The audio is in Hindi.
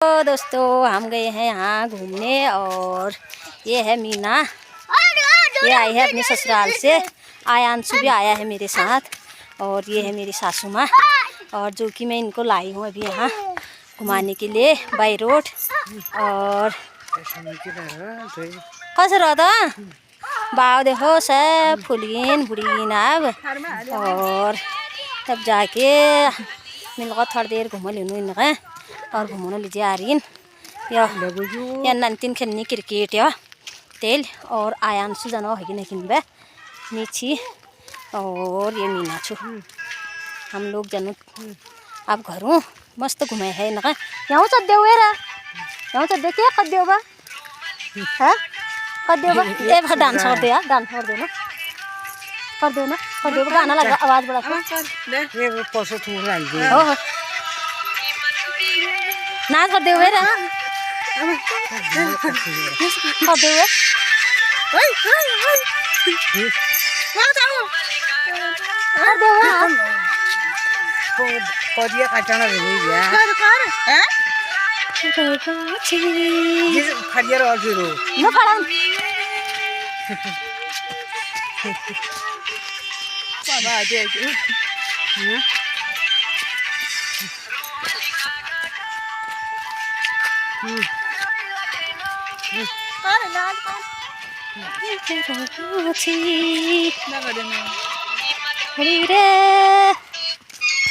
तो दोस्तों हम गए हैं यहाँ घूमने और ये है मीना, ये आई है अपने ससुराल से। आयांशु भी आया है मेरे साथ और ये है मेरी सासू माँ, और जो कि मैं इनको लाई हूँ अभी यहाँ घुमाने के लिए बाई रोड। और कस रहा था बाव देखो सब फुलगिन बुढ़ीन अब, और तब जाके मिलकर थोड़ी देर घूम लिनू इनका और घूमने लीजिए आ रही या नंतिन खेलनी क्रिकेट या तेल। और आयांशु जानो है कि नहीं बे नीची और ये मीना छु हम लोग जानू अब घरों मस्त घूमे है इनका। यहाँ चल हुए रा यहाँ चल क्या कर दे बा है कर दे बा ए भा डांस कर दे यार डांस कर दे ना कर दे ना कर दे गाना लगा आवाज बड़ा ये पैसे थोड़ा लगे हो ना कर दे हुए रा कर दे हुए कर दे हुए पौधिया काटना नहीं गया हैं ये खड़िया और फिर न खड़ा बाबा देख रे